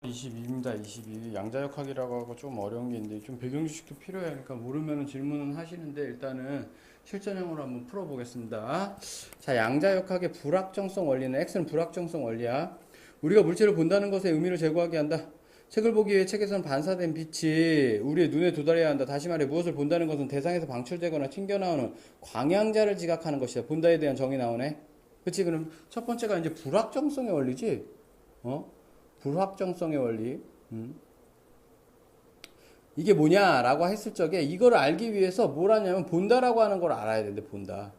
22입니다. 22. 양자역학이라고 하고 좀 어려운 게 있는데 좀 배경 지식도 필요해. 그러니까 모르면 질문은 하시는데 일단은 실전형으로 한번 풀어보겠습니다. 자, 양자역학의 불확정성 원리는 X는 불확정성 원리야. 우리가 물체를 본다는 것에 의미를 제고하게 한다. 책을 보기 위해 책에서는 반사된 빛이 우리의 눈에 도달해야 한다. 다시 말해 무엇을 본다는 것은 대상에서 방출되거나 튕겨나오는 광양자를 지각하는 것이다. 본다에 대한 정의 나오네. 그치? 그럼 첫 번째가 이제 불확정성의 원리지. 불확정성의 원리. 이게 뭐냐라고 했을 적에 이걸 알기 위해서 뭘 하냐면 본다라고 하는 걸 알아야 되는데 본다.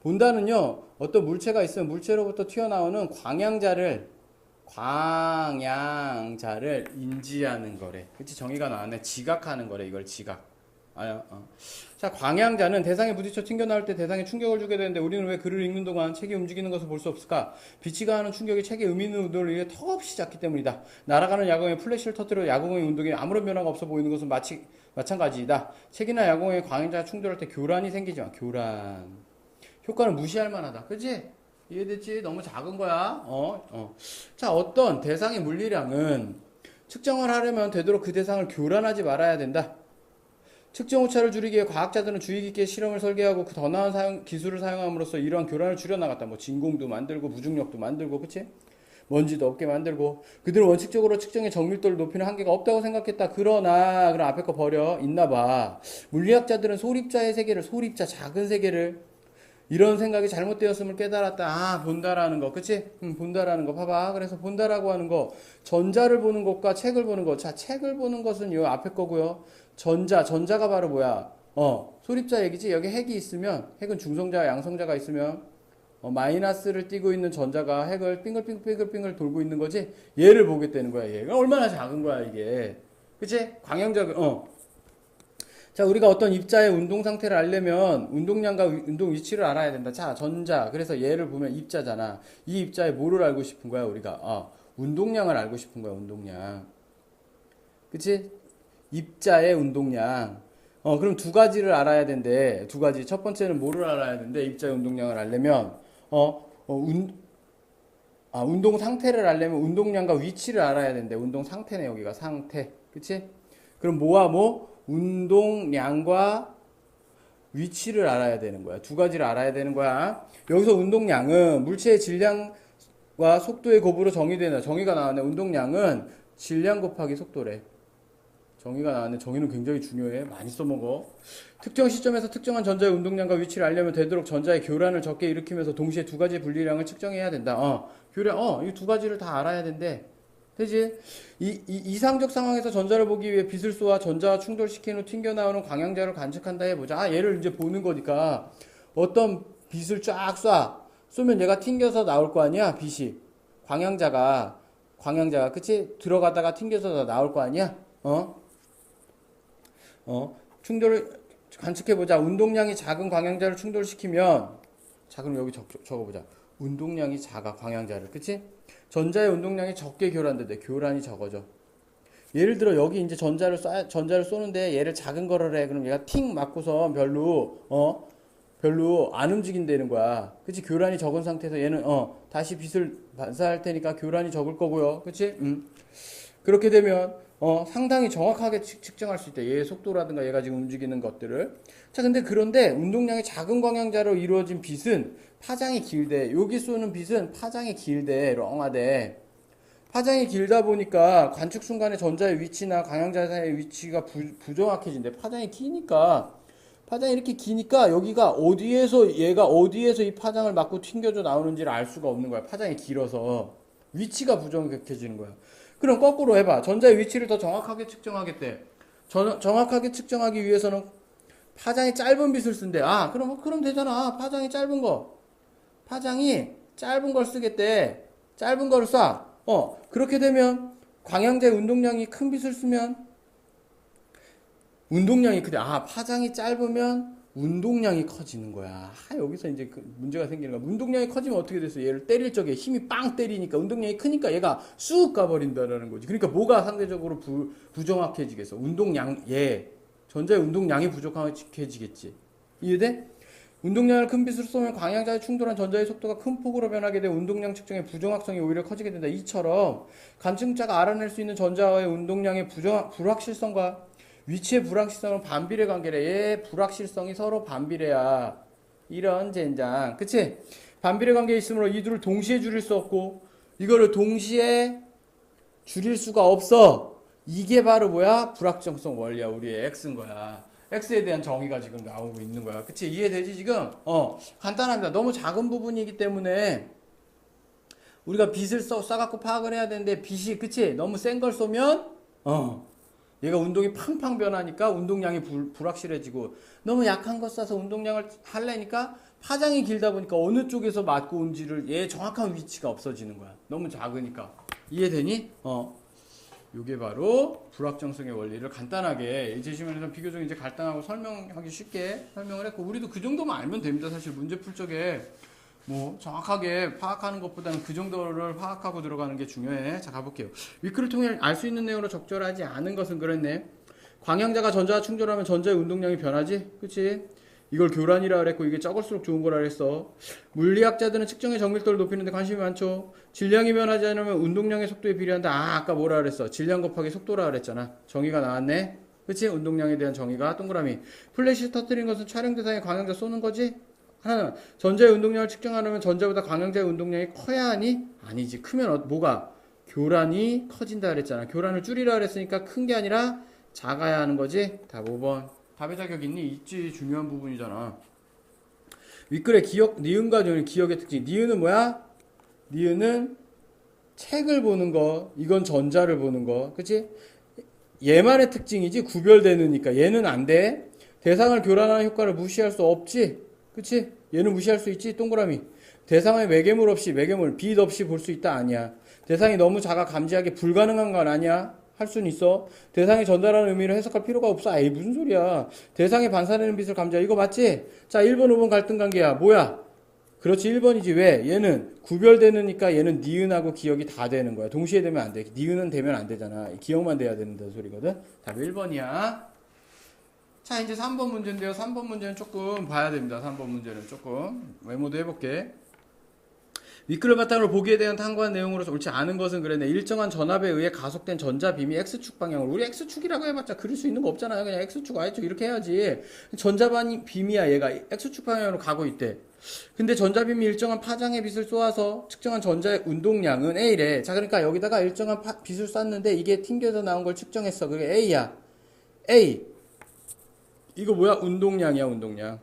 본다는요 어떤 물체가 있으면 물체로부터 튀어나오는 광양자를 인지하는 거래. 그치? 정의가 나왔네. 지각하는 거래. 이걸 지각. 자, 광양자는 대상에 부딪혀 튕겨나올 때 대상에 충격을 주게 되는데 우리는 왜 글을 읽는 동안 책이 움직이는 것을 볼 수 없을까? 빛이 가하는 충격이 책의 의미 있는 운동을 위해 턱없이 작기 때문이다. 날아가는 야광에 플래시를 터뜨려 야광의 운동에 아무런 변화가 없어 보이는 것은 마찬가지이다. 책이나 야광의 광양자가 충돌할 때 교란이 생기지만 교란 효과는 무시할 만하다. 그치? 이해됐지? 너무 작은 거야. 자, 어떤 대상의 물리량은 측정을 하려면 되도록 그 대상을 교란하지 말아야 된다. 측정 오차를 줄이기 위해 과학자들은 주의 깊게 실험을 설계하고 그 더 나은 기술을 사용함으로써 이러한 교란을 줄여나갔다. 뭐 진공도 만들고 무중력도 만들고, 그치? 먼지도 없게 만들고. 그들은 원칙적으로 측정의 정밀도를 높이는 한계가 없다고 생각했다. 그러나 그럼 앞에 거 버려. 있나봐. 물리학자들은 소립자의 세계를, 소립자 작은 세계를 이런 생각이 잘못되었음을 깨달았다. 아, 본다라는 거. 그치? 본다라는 거. 봐봐. 그래서 본다라고 하는 거. 전자를 보는 것과 책을 보는 것. 자, 책을 보는 것은 요 앞에 거고요. 전자가 바로 뭐야? 소립자 얘기지? 여기 핵이 있으면, 핵은 중성자, 양성자가 있으면, 마이너스를 띠고 있는 전자가 핵을 빙글빙글 돌고 있는 거지? 얘를 보겠다는 거야, 얘가. 얼마나 작은 거야, 이게. 그치? 광양자, 자, 우리가 어떤 입자의 운동 상태를 알려면 운동량과 운동 위치를 알아야 된다. 자, 전자. 그래서 얘를 보면 입자잖아. 이 입자의 뭐를 알고 싶은 거야, 우리가? 운동량을 알고 싶은 거야, 운동량. 그치? 입자의 운동량. 그럼 두 가지를 알아야 된대. 두 가지. 첫 번째는 뭐를 알아야 된대? 입자의 운동량을 알려면, 운동 상태를 알려면 운동량과 위치를 알아야 된대. 운동 상태네, 여기가. 상태. 그치? 그럼 뭐와 뭐? 운동량과 위치를 알아야 되는 거야. 두 가지를 알아야 되는 거야. 여기서 운동량은 물체의 질량과 속도의 곱으로 정의되는, 정의가 나왔네. 운동량은 질량 곱하기 속도래. 정의가 나왔네. 정의는 굉장히 중요해. 많이 써먹어. 특정 시점에서 특정한 전자의 운동량과 위치를 알려면 되도록 전자의 교란을 적게 일으키면서 동시에 두 가지의 분리량을 측정해야 된다. 교란, 이 두 가지를 다 알아야 된대. 되지? 이상적 상황에서 전자를 보기 위해 빛을 쏘아 전자와 충돌시킨 후 튕겨나오는 광양자를 관측한다 해보자. 얘를 이제 보는 거니까 어떤 빛을 쫙 쏘면 얘가 튕겨서 나올 거 아니야? 빛이. 광양자가, 그치? 들어가다가 튕겨서 나올 거 아니야? 충돌을 관측해보자. 운동량이 작은 광양자를 충돌시키면, 자, 그럼 여기 적어보자. 운동량이 작아, 광양자를. 그치? 전자의 운동량이 적게 교란되대. 교란이 적어져. 예를 들어, 여기 이제 전자를 쏘는데 얘를 작은 거를 해. 그럼 얘가 팅 맞고서 별로 안 움직인다는 거야. 그치? 교란이 적은 상태에서 얘는, 다시 빛을 반사할 테니까 교란이 적을 거고요. 그치? 그렇게 되면, 상당히 정확하게 측정할 수 있다. 얘의 속도라든가 얘가 지금 움직이는 것들을. 자, 그런데 운동량이 작은 광양자로 이루어진 빛은 파장이 길대. 여기 쏘는 빛은 파장이 길대. 렁하대. 파장이 길다 보니까 관측 순간에 전자의 위치나 광양자 사이의 위치가 부정확해진대. 파장이 이렇게 기니까 여기가 얘가 어디에서 이 파장을 맞고 튕겨져 나오는지를 알 수가 없는 거야. 파장이 길어서. 위치가 부정확해지는 거야. 그럼 거꾸로 해봐. 전자의 위치를 더 정확하게 측정하겠대. 정확하게 측정하기 위해서는 파장이 짧은 빛을 쓴대. 그럼 되잖아. 파장이 짧은 걸 쓰겠대. 짧은 거를 쏴. 그렇게 되면 광양자의 운동량이 큰 빛을 쓰면 운동량이 크대. 파장이 짧으면 운동량이 커지는 거야. 여기서 이제 문제가 생기는 거야. 운동량이 커지면 어떻게 됐어? 얘를 때릴 적에 힘이 빵 때리니까 운동량이 크니까 얘가 쑥 가버린다라는 거지. 그러니까 뭐가 상대적으로 부정확해지겠어? 전자의 운동량이 부족해지겠지. 이해돼? 운동량을 큰 빛으로 쏘면 광양자에 충돌한 전자의 속도가 큰 폭으로 변하게 돼 운동량 측정의 부정확성이 오히려 커지게 된다. 이처럼 관측자가 알아낼 수 있는 전자와의 운동량의 불확실성과 위치의 불확실성은 반비례 관계래. 얘 불확실성이 서로 반비례야. 이런 젠장. 그치? 반비례 관계에 있으므로 이 둘을 동시에 줄일 수 없고 이거를 동시에 줄일 수가 없어. 이게 바로 뭐야? 불확정성 원리야. 우리의 X인 거야. X에 대한 정의가 지금 나오고 있는 거야. 그치? 이해되지 지금? 간단합니다. 너무 작은 부분이기 때문에 우리가 빛을 쏴갖고 파악을 해야 되는데 빛이 그치? 너무 센 걸 쏘면 얘가 운동이 팡팡 변하니까 운동량이 불확실해지고 너무 약한 거 쏴서 운동량을 하려니까 파장이 길다 보니까 어느 쪽에서 맞고 온지를 얘 정확한 위치가 없어지는 거야. 너무 작으니까. 이해되니? 요게 바로 불확정성의 원리를 간단하게 이 제시문에서 비교적 이제 간단하고 설명하기 쉽게 설명을 했고 우리도 그 정도만 알면 됩니다. 사실 문제 풀 적에 뭐 정확하게 파악하는 것보다는 그 정도를 파악하고 들어가는 게 중요해. 자 가볼게요. 위크를 통해 알 수 있는 내용으로 적절하지 않은 것은 그랬네. 광양자가 전자와 충돌하면 전자의 운동량이 변하지? 그치? 이걸 교란이라 그랬고 이게 적을수록 좋은 거라 그랬어. 물리학자들은 측정의 정밀도를 높이는데 관심이 많죠. 질량이 변하지 않으면 운동량의 속도에 비례한다. 아까 뭐라 그랬어? 질량 곱하기 속도라 그랬잖아. 정의가 나왔네. 그치? 운동량에 대한 정의가 동그라미. 플래시 터뜨린 것은 촬영 대상에 광양자 쏘는 거지? 하나는 전자의 운동량을 측정하려면 전자보다 광양자의 운동량이 커야 하니? 아니지. 크면 뭐가? 교란이 커진다 그랬잖아. 교란을 줄이라 그랬으니까 큰 게 아니라 작아야 하는 거지. 답 5번. 답의 자격 있니? 있지. 중요한 부분이잖아. 윗글의 니은과 기억의 특징. 니은은 뭐야? 니은은 책을 보는 거. 이건 전자를 보는 거. 그치? 얘만의 특징이지. 구별되느니까. 얘는 안 돼. 대상을 교란하는 효과를 무시할 수 없지. 그치? 얘는 무시할 수 있지. 동그라미. 대상의 매개물 없이, 빛 없이 볼 수 있다. 아니야. 대상이 너무 작아 감지하기 불가능한 건 아니야. 할 수는 있어. 대상이 전달하는 의미를 해석할 필요가 없어. 에이 무슨 소리야. 대상이 반사되는 빛을 감지하. 이거 맞지? 자 1번 5번 갈등관계야. 뭐야? 그렇지 1번이지. 왜? 얘는 구별되느니까 얘는 니은하고 기억이 다 되는 거야. 동시에 되면 안 돼. 니은은 되면 안 되잖아. 기억만 돼야 된다는 소리거든. 답 1번이야. 자 이제 3번 문제인데요. 3번 문제는 조금 봐야 됩니다. 3번 문제는 조금 메모도 해볼게. 윗글을 바탕으로 보기에 대한 탐구한 내용으로 옳지 않은 것은 그랬네. 일정한 전압에 의해 가속된 전자빔이 X축 방향으로. 우리 X축이라고 해봤자 그릴 수 있는 거 없잖아요. 그냥 X축, Y축 이렇게 해야지. 전자빔이야 얘가 X축 방향으로 가고 있대. 근데 전자빔이 일정한 파장의 빛을 쏘아서 측정한 전자의 운동량은 A래. 자 그러니까 여기다가 일정한 빛을 쐈는데 이게 튕겨서 나온 걸 측정했어. 그게 A야. A. 이거 뭐야? 운동량이야 운동량.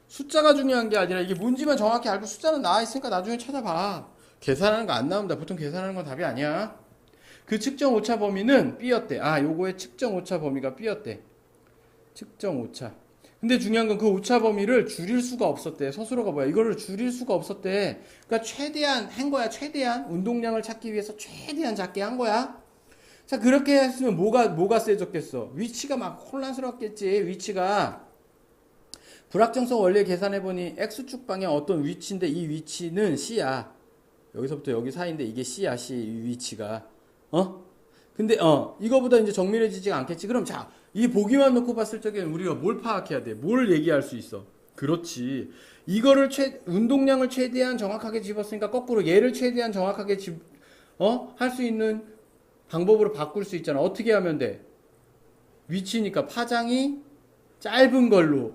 숫자가 중요한 게 아니라 이게 뭔지만 정확히 알고 숫자는 나와 있으니까 나중에 찾아봐. 계산하는 거 안 나옵니다. 보통 계산하는 건 답이 아니야. 그 측정 오차 범위는 B였대. 요거의 측정 오차 범위가 B였대. 측정 오차. 근데 중요한 건 그 오차 범위를 줄일 수가 없었대. 서술어가 뭐야? 이거를 줄일 수가 없었대. 그러니까 최대한 한 거야. 최대한 운동량을 찾기 위해서 최대한 작게 한 거야. 자 그렇게 했으면 뭐가 세졌겠어? 위치가 막 혼란스럽겠지. 위치가. 불확정성 원리를 계산해보니 X축 방향 어떤 위치인데 이 위치는 C야. 여기서부터 여기 사이인데 이게 C야. C 이 위치가. 근데 이거보다 이제 정밀해지지가 않겠지. 그럼 자, 이 보기만 놓고 봤을 적에는 우리가 뭘 파악해야 돼? 뭘 얘기할 수 있어? 그렇지. 이거를 운동량을 최대한 정확하게 집었으니까 거꾸로 얘를 최대한 정확하게 할 수 있는 방법으로 바꿀 수 있잖아. 어떻게 하면 돼? 위치니까 파장이 짧은 걸로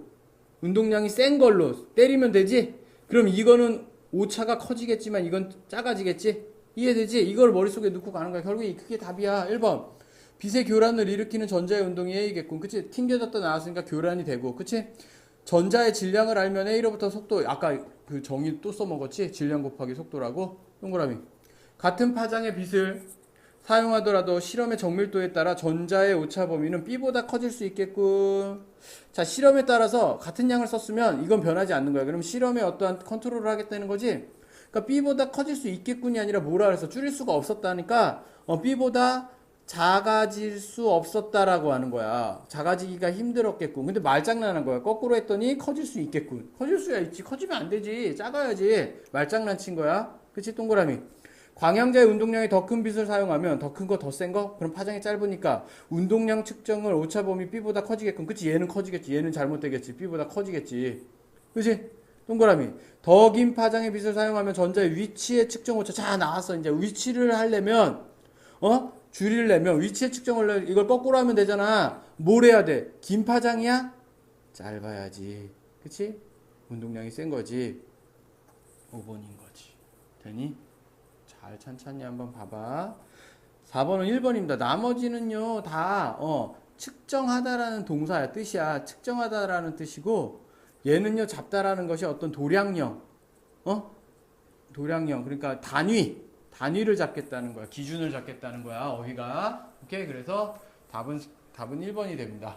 운동량이 센 걸로 때리면 되지? 그럼 이거는 오차가 커지겠지만 이건 작아지겠지? 이해되지? 이걸 머릿속에 넣고 가는 거야. 결국에 그게 답이야. 1번. 빛의 교란을 일으키는 전자의 운동이 A겠군. 그치? 튕겨졌다 나왔으니까 교란이 되고. 그치? 전자의 질량을 알면 A로부터 속도, 아까 그 정의 또 써먹었지? 질량 곱하기 속도라고? 동그라미. 같은 파장의 빛을 사용하더라도 실험의 정밀도에 따라 전자의 오차 범위는 B보다 커질 수 있겠군. 자, 실험에 따라서 같은 양을 썼으면 이건 변하지 않는 거야. 그럼 실험에 어떠한 컨트롤을 하겠다는 거지? 그러니까 B보다 커질 수 있겠군이 아니라 뭐라 그래서 줄일 수가 없었다니까 B보다 작아질 수 없었다라고 하는 거야. 작아지기가 힘들었겠군. 근데 말장난한 거야. 거꾸로 했더니 커질 수 있겠군. 커질 수야 있지. 커지면 안 되지. 작아야지. 말장난 친 거야. 그치? 동그라미. 광양자의 운동량이 더 큰 빛을 사용하면 더 큰 거, 더 센 거? 그럼 파장이 짧으니까 운동량 측정을 오차 범위 B보다 커지겠군. 그치? 얘는 커지겠지. 얘는 잘못되겠지. B보다 커지겠지. 그치? 동그라미. 더 긴 파장의 빛을 사용하면 전자의 위치의 측정 오차. 자, 나왔어. 이제 위치를 하려면, 줄이를 내면 위치의 측정을 이걸 거꾸로 하면 되잖아. 뭘 해야 돼? 긴 파장이야? 짧아야지. 그치? 운동량이 센 거지. 5번인 거지. 되니? 잘 찬찬히 한번 봐봐. 4번은 1번입니다. 나머지는요, 다, 측정하다라는 동사야, 뜻이야. 측정하다라는 뜻이고, 얘는요, 잡다라는 것이 어떤 도량령, 도량령. 그러니까 단위를 잡겠다는 거야. 기준을 잡겠다는 거야, 어휘가. 오케이? 그래서 답은 1번이 됩니다.